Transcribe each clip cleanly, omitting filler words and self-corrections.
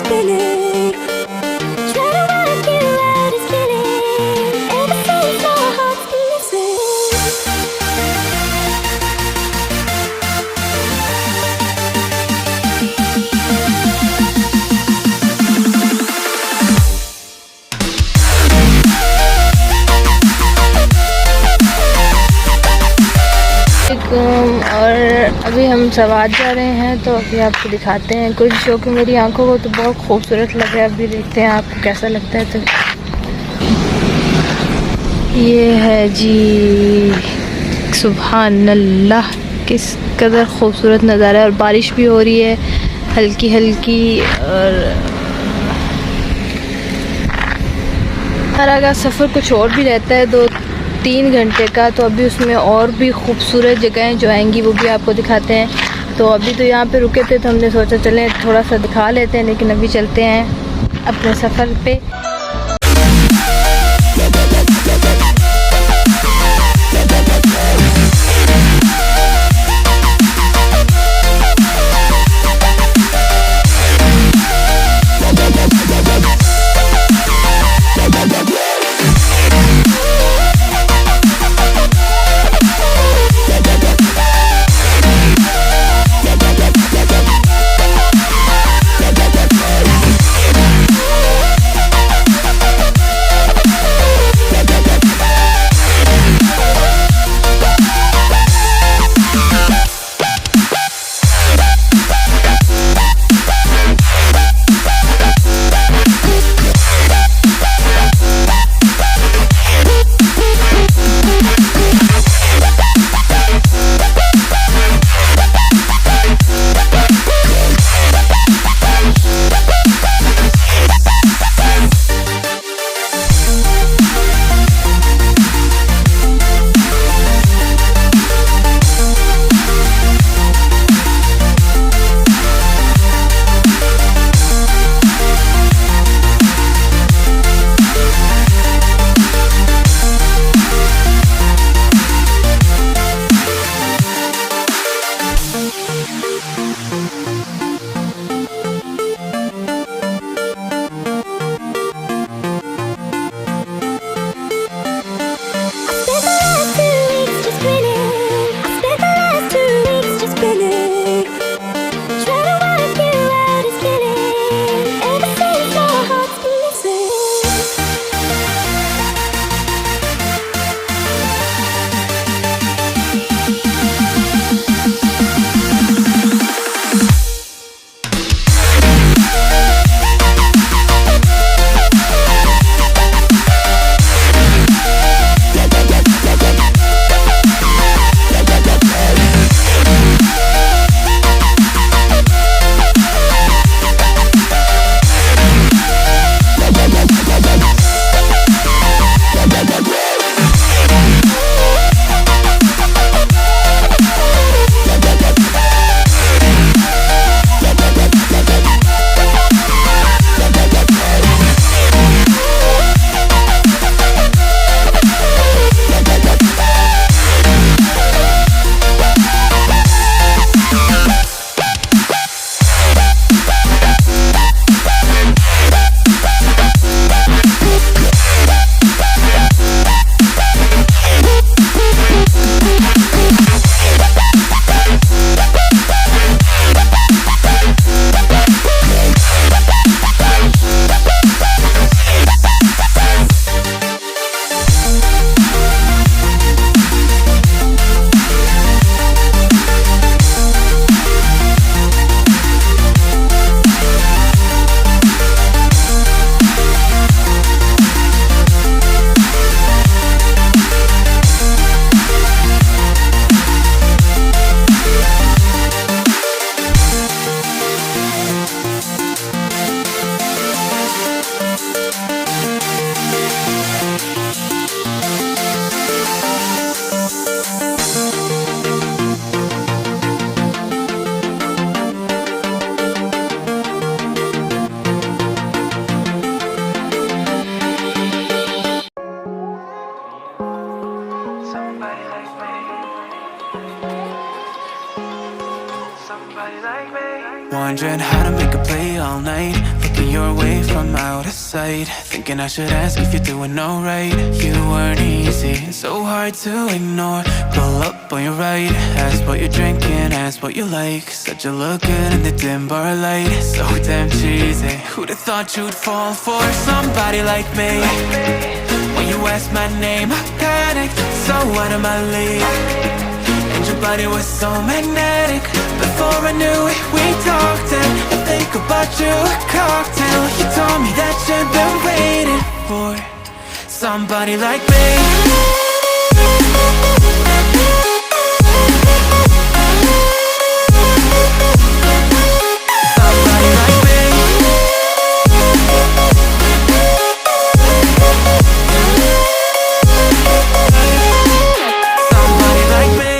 spinning. Try to work you out, it's killing. Ever since my heart's been missing. और अभी हम सवात जा रहे हैं, तो अभी आपको दिखाते हैं कुछ जो कि मेरी आंखों को तो बहुत खूबसूरत लग रहा है। अभी देखते हैं आपको कैसा लगता है। तो ये है जी, सुभान अल्लाह, किस कदर खूबसूरत नज़ारा है। और बारिश भी हो रही है हल्की हल्की। और हमारा का सफ़र कुछ और भी रहता है 2-3 घंटे का, तो अभी उसमें और भी खूबसूरत जगहें जो आएंगी वो भी आपको दिखाते हैं। तो अभी तो यहाँ पे रुके थे, तो हमने सोचा चलें थोड़ा सा दिखा लेते हैं, लेकिन अभी चलते हैं अपने सफ़र पे। Wondering how to make a play all night. Look from out of sight, thinking I should ask if you're doing alright. You weren't easy, so hard to ignore. Pull up on your right, ask what you're drinking, ask what you like. Said you look good in the dim bar light, so damn cheesy. Who'd have thought you'd fall for somebody like me? When you asked my name, I panicked, so what am I leave? And your body was so magnetic. Before I knew it, we talked, and I think about you a cocktail. You told me that you've been waiting for somebody like me. Somebody like me. Somebody like me.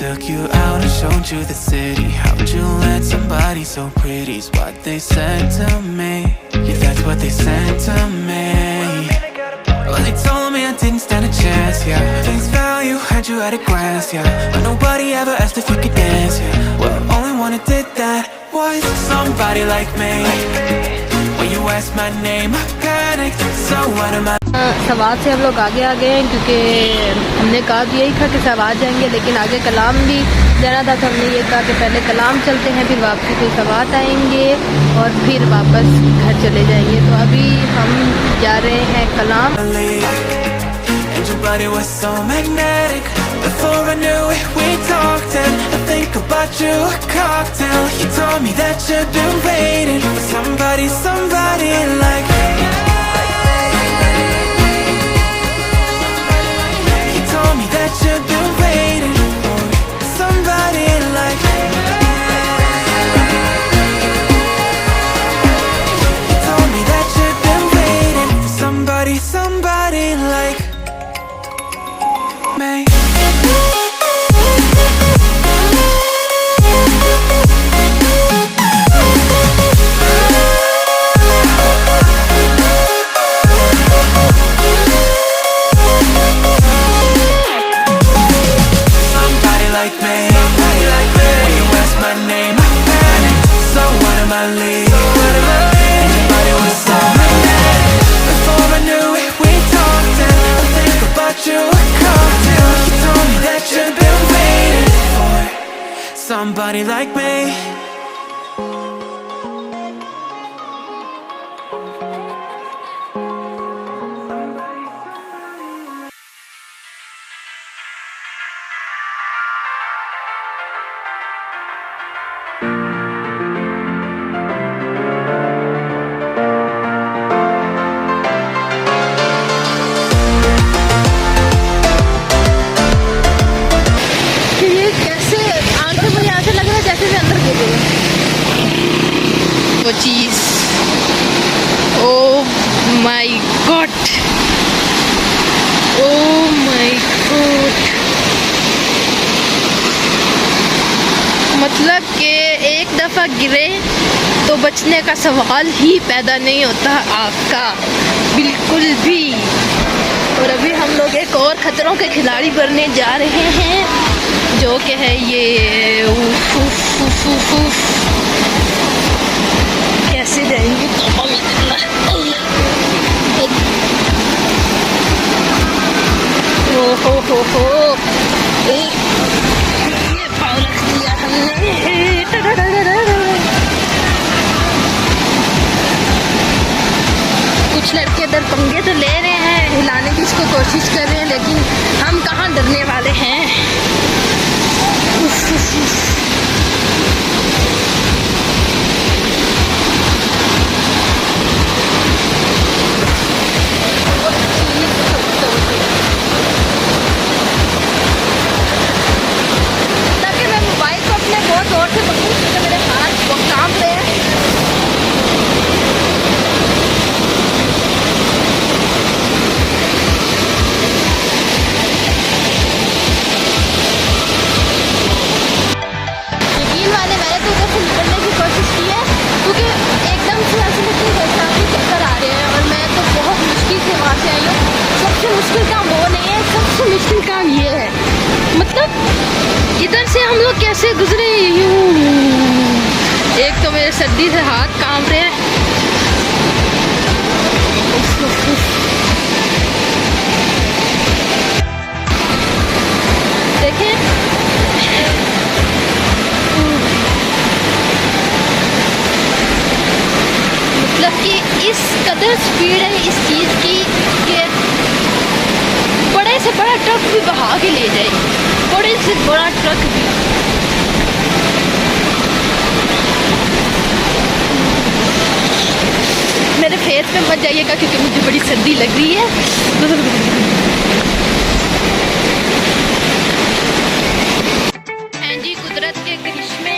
Took you out and showed you the city. How'd you let somebody so pretty's what they said to me? Yeah, that's what they said to me. Well, they told me I didn't stand a chance, yeah. Face value, had you at a glance, yeah. But nobody ever asked if you could dance, yeah. Well, only one who did that was somebody like me. When you asked my name, I panicked, so what am I? Swat से हम लोग आगे आ गए हैं, क्योंकि हमने कहा तो यही था कि सवात जाएंगे, लेकिन आगे कलाम भी जाना था। तो हमने ये कहा कि पहले कलाम चलते हैं, फिर वापसी पे सवात आएंगे और फिर वापस घर चले जाएंगे। तो अभी हम जा रहे हैं कलाम। You've been waiting for somebody like You told me that you've been waiting for somebody, somebody like me. Like me, somebody like me. When you ask my name, I panic. So what am I leave? And your body was so magnetic. Before I knew it, we talked, and I think about you a cocktail. You told me that you've been waiting for somebody like me. वो चीज़, oh my god, oh my god. मतलब कि एक दफ़ा गिरे तो बचने का सवाल ही पैदा नहीं होता आपका, बिल्कुल भी। और अभी हम लोग एक और ख़तरों के खिलाड़ी बनने जा रहे हैं, जो कि है ये उफ उफ उफ उफ उफ। कैसे जाएंगे हो ये पाँव रख दिया हमने। कुछ लड़के इधर पंगे तो ले रहे हैं, हिलाने की इसको कोशिश कर रहे हैं, लेकिन हम कहाँ डरने वाले हैं। उफ, उफ, उफ। ताकि मैं मोबाइल को अपने बहुत जोर से पकड़ूं, क्योंकि मेरे हाथ बहुत कांप रहे हैं। कैसे गुजरे यूं। एक तो मेरे सर्दी से हाथ कांप रहे हैं, देखें मतलब कि इस कदर स्पीड है इस चीज़ की कि बड़े से बड़ा ट्रक भी बहा के ले जाए, बड़े से बड़ा ट्रक भी। मेरे फेस पे मत जाइएगा क्योंकि मुझे बड़ी सर्दी लग रही है। जी कुदरत के करिश्मे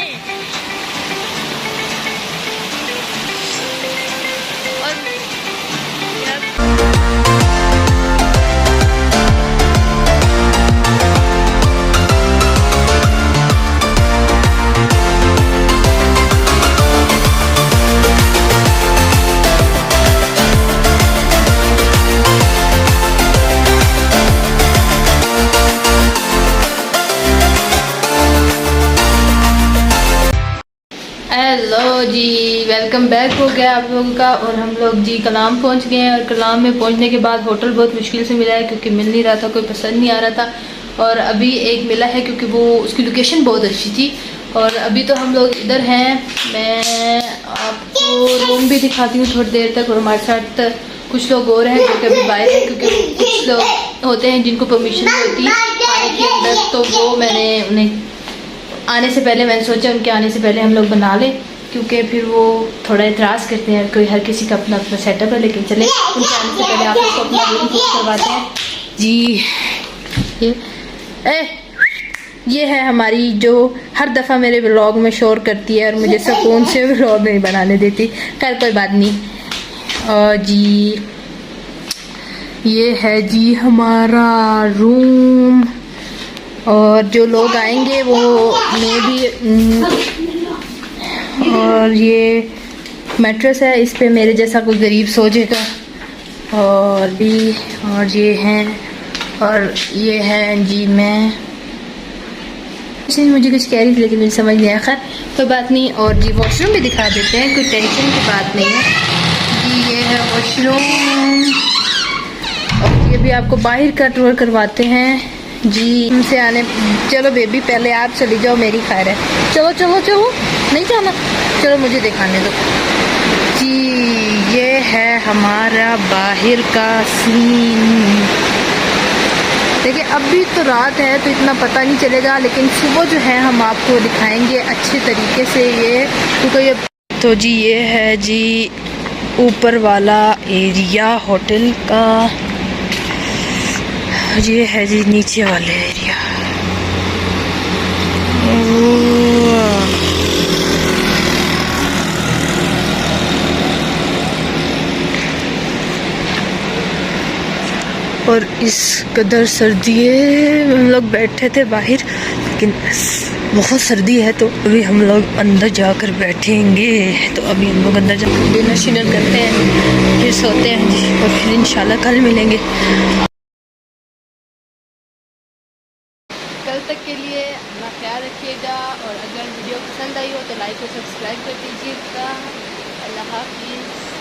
हेलो जी, वेलकम बैक हो गया आप लोगों का। और हम लोग जी कलाम पहुंच गए हैं। और कलाम में पहुंचने के बाद होटल बहुत मुश्किल से मिला है क्योंकि मिल नहीं रहा था, कोई पसंद नहीं आ रहा था। और अभी एक मिला है क्योंकि वो उसकी लोकेशन बहुत अच्छी थी। और अभी तो हम लोग इधर हैं। मैं आपको रूम भी दिखाती हूँ थोड़ी देर तक। और हमारे साथ कुछ लोग और हैं जो कि अभी बाहर हैं क्योंकि कुछ लोग होते हैं जिनको परमिशन होती है आने के अंदर, तो वो मैंने उन्हें आने से पहले मैंने सोचा उनके आने से पहले हम लोग बना लें क्योंकि फिर वो थोड़ा इतराज़ करते हैं। कोई हर किसी का अपना अपना सेटअप है, लेकिन चले उनके आने से पहले आप लोग को अपना रूम बुक करवाते हैं जी। ये है हमारी जो हर दफ़ा मेरे व्लॉग में शोर करती है और मुझे सुकून से व्लॉग नहीं बनाने देती। खैर कोई बात नहीं। और जी ये है जी हमारा रूम। और जो लोग आएंगे वो मे भी और ये मैट्रेस है, इस पे मेरे जैसा कोई गरीब सो जाएगा। और भी और ये हैं और ये है जी मैं मुझे कुछ कह रही थी लेकिन मुझे समझ नहीं आया। खैर कोई बात नहीं। और जी वॉशरूम भी दिखा देते हैं, कोई टेंशन की बात नहीं है जी। ये है वॉशरूम और ये भी आपको बाहर का टूर करवाते हैं जी। उनसे आने चलो बेबी पहले आप चली जाओ, मेरी खैर है। चलो चलो चलो, नहीं जाना, चलो मुझे दिखाने दो जी। ये है हमारा बाहर का सीन। देखिए अभी तो रात है तो इतना पता नहीं चलेगा, लेकिन सुबह जो है हम आपको दिखाएंगे अच्छे तरीके से ये, क्योंकि ये तो जी ये है जी ऊपर वाला एरिया होटल का। ये है जी नीचे वाले एरिया। और इस कदर सर्दी है, हम लोग बैठे थे बाहर लेकिन बहुत सर्दी है तो अभी हम लोग अंदर जाकर बैठेंगे। तो अभी हम लोग अंदर जाकर डिनर शिनर करते हैं, फिर सोते हैं जी और फिर इंशाल्लाह कल मिलेंगे। कल तक के लिए अपना ख्याल रखिएगा और अगर वीडियो पसंद आई हो तो लाइक और सब्सक्राइब कर दीजिएगा। अल्लाह हाफ़िज़।